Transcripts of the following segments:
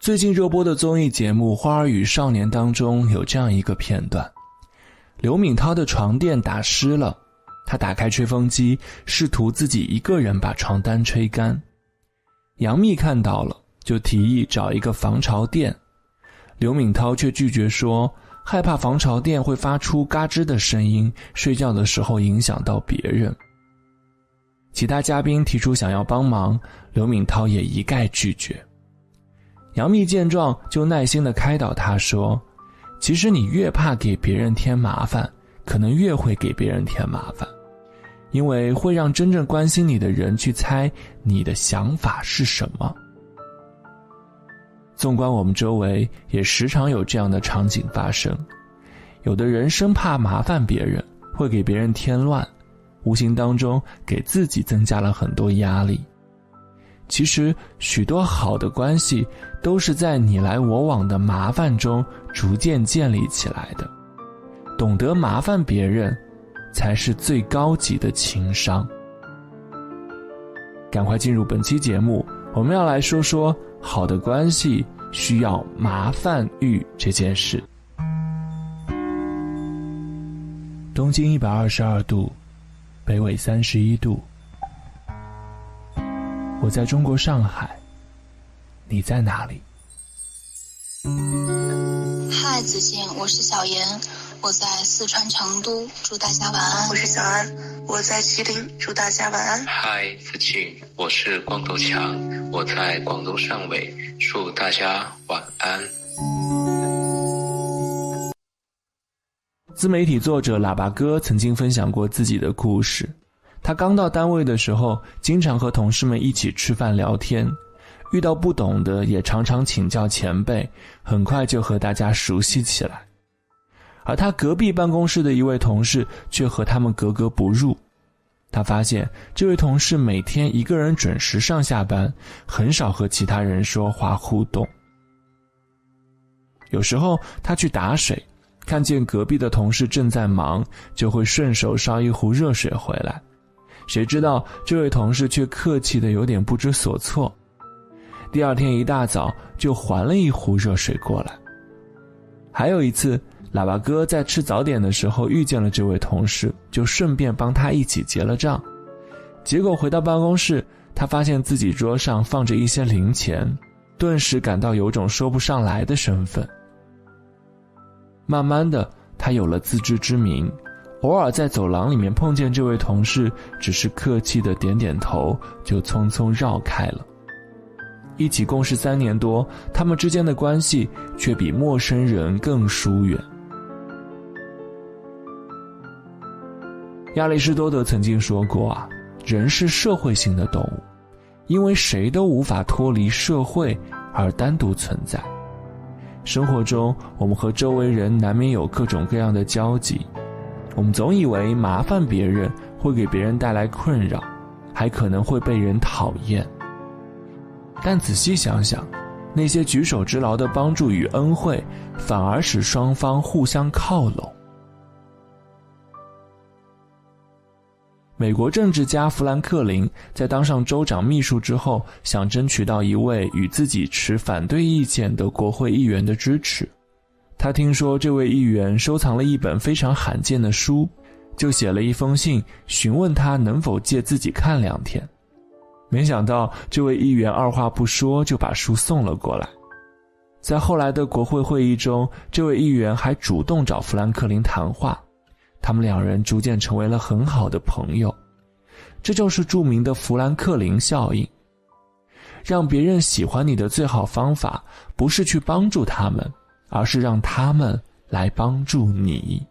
最近热播的综艺节目《花儿与少年》当中有这样一个片段，刘敏涛的床垫打湿了，她打开吹风机，试图自己一个人把床单吹干。杨幂看到了，就提议找一个防潮垫，刘敏涛却拒绝说，害怕防潮垫会发出嘎吱的声音，睡觉的时候影响到别人。其他嘉宾提出想要帮忙，刘敏涛也一概拒绝。杨幂见状就耐心地开导他说，其实你越怕给别人添麻烦，可能越会给别人添麻烦，因为会让真正关心你的人去猜你的想法是什么。纵观我们周围，也时常有这样的场景发生，有的人生怕麻烦别人，会给别人添乱，无形当中给自己增加了很多压力。其实许多好的关系都是在你来我往的麻烦中逐渐建立起来的，懂得麻烦别人才是最高级的情商。赶快进入本期节目，我们要来说说好的关系需要麻烦欲这件事。东经122度，北纬31度，我在中国上海，你在哪里？嗨，子健，我是小严，我在四川成都，祝大家晚安。我是小安，我在吉林，祝大家晚安。嗨，子庆，我是光头强，我在广东汕尾，祝大家晚安。自媒体作者喇叭哥曾经分享过自己的故事。他刚到单位的时候，经常和同事们一起吃饭聊天，遇到不懂的也常常请教前辈，很快就和大家熟悉起来。而他隔壁办公室的一位同事却和他们格格不入。他发现这位同事每天一个人准时上下班，很少和其他人说话互动。有时候他去打水，看见隔壁的同事正在忙，就会顺手烧一壶热水回来。谁知道这位同事却客气得有点不知所措，第二天一大早就还了一壶热水过来。还有一次，喇叭哥在吃早点的时候遇见了这位同事，就顺便帮他一起结了账。结果回到办公室，他发现自己桌上放着一些零钱，顿时感到有种说不上来的身份。慢慢的，他有了自知之明，偶尔在走廊里面碰见这位同事，只是客气的点点头，就匆匆绕开了。一起共事3年多，他们之间的关系却比陌生人更疏远。亚里士多德曾经说过人是社会性的动物，因为谁都无法脱离社会而单独存在。生活中，我们和周围人难免有各种各样的交集，我们总以为麻烦别人会给别人带来困扰，还可能会被人讨厌。但仔细想想，那些举手之劳的帮助与恩惠，反而使双方互相靠拢。美国政治家富兰克林在当上州长秘书之后，想争取到一位与自己持反对意见的国会议员的支持。他听说这位议员收藏了一本非常罕见的书，就写了一封信询问他能否借自己看2天。没想到这位议员二话不说就把书送了过来。在后来的国会会议中，这位议员还主动找富兰克林谈话，他们2人逐渐成为了很好的朋友。这就是著名的富兰克林效应。让别人喜欢你的最好方法，不是去帮助他们，而是让他们来帮助你。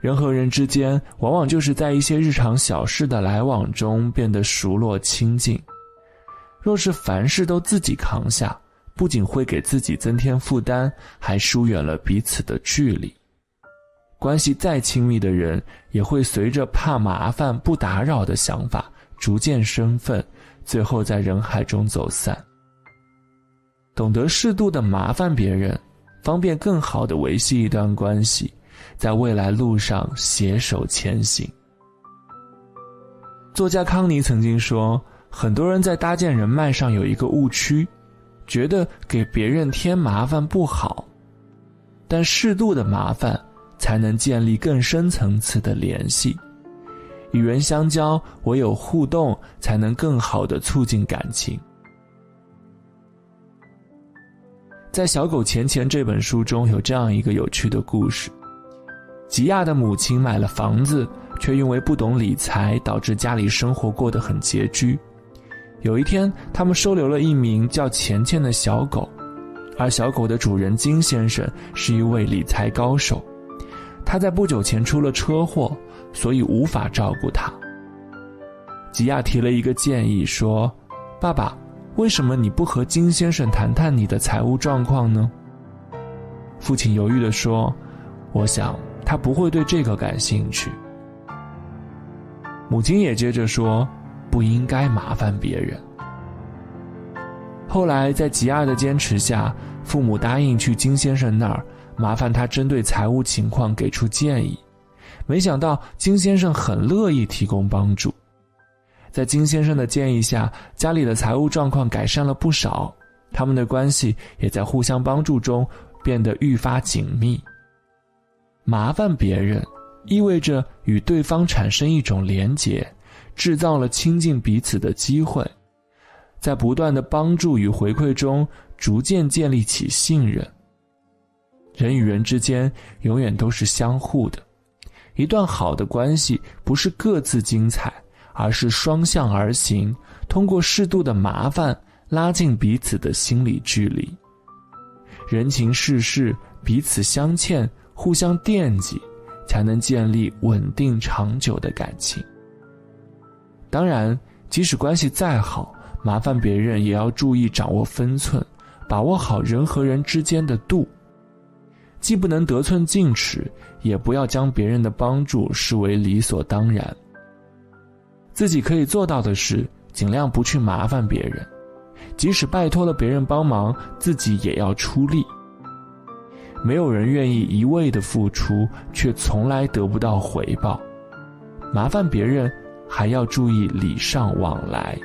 人和人之间往往就是在一些日常小事的来往中变得熟络亲近。若是凡事都自己扛下，不仅会给自己增添负担，还疏远了彼此的距离。关系再亲密的人，也会随着怕麻烦不打扰的想法逐渐生分，最后在人海中走散。懂得适度的麻烦别人，方便更好地维系一段关系，在未来路上携手前行。作家康妮曾经说，很多人在搭建人脉上有一个误区，觉得给别人添麻烦不好，但适度的麻烦才能建立更深层次的联系。与人相交，唯有互动才能更好地促进感情。在《小狗钱钱》这本书中有这样一个有趣的故事。吉亚的母亲买了房子，却因为不懂理财，导致家里生活过得很拮据。有一天，他们收留了一名叫钱钱的小狗，而小狗的主人金先生是一位理财高手。他在不久前出了车祸，所以无法照顾他。吉亚提了一个建议说，爸爸，为什么你不和金先生谈谈你的财务状况呢？父亲犹豫地说，我想他不会对这个感兴趣。母亲也接着说，不应该麻烦别人。后来在吉亚的坚持下，父母答应去金先生那儿，麻烦他针对财务情况给出建议。没想到金先生很乐意提供帮助。在金先生的建议下，家里的财务状况改善了不少，他们的关系也在互相帮助中变得愈发紧密。麻烦别人意味着与对方产生一种连结，制造了亲近彼此的机会，在不断的帮助与回馈中逐渐建立起信任。人与人之间永远都是相互的，一段好的关系不是各自精彩，而是双向而行，通过适度的麻烦拉近彼此的心理距离。人情世事，彼此相欠，互相惦记，才能建立稳定长久的感情。当然，即使关系再好，麻烦别人也要注意掌握分寸，把握好人和人之间的度。既不能得寸进尺，也不要将别人的帮助视为理所当然。自己可以做到的是，尽量不去麻烦别人，即使拜托了别人帮忙，自己也要出力。没有人愿意一味的付出，却从来得不到回报。麻烦别人，还要注意礼尚往来。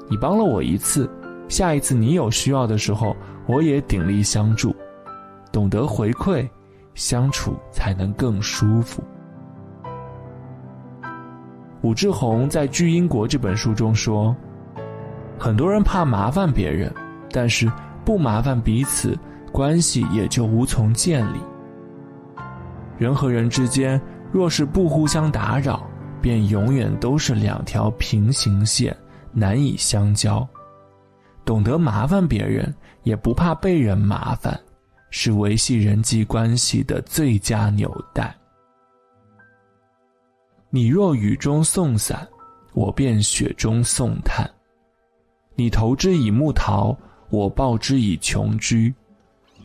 你帮了我一次，下一次你有需要的时候，我也鼎力相助。懂得回馈，相处才能更舒服。武志红在《巨婴国》这本书中说，很多人怕麻烦别人，但是不麻烦彼此，关系也就无从建立。人和人之间若是不互相打扰，便永远都是两条平行线，难以相交。懂得麻烦别人，也不怕被人麻烦，是维系人际关系的最佳纽带。你若雨中送伞，我便雪中送炭。你投之以木桃，我报之以琼琚。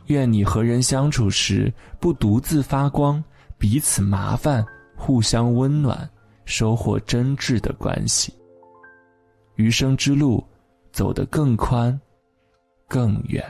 愿你和人相处时，不独自发光，彼此麻烦，互相温暖，收获真挚的关系。余生之路，走得更宽，更远。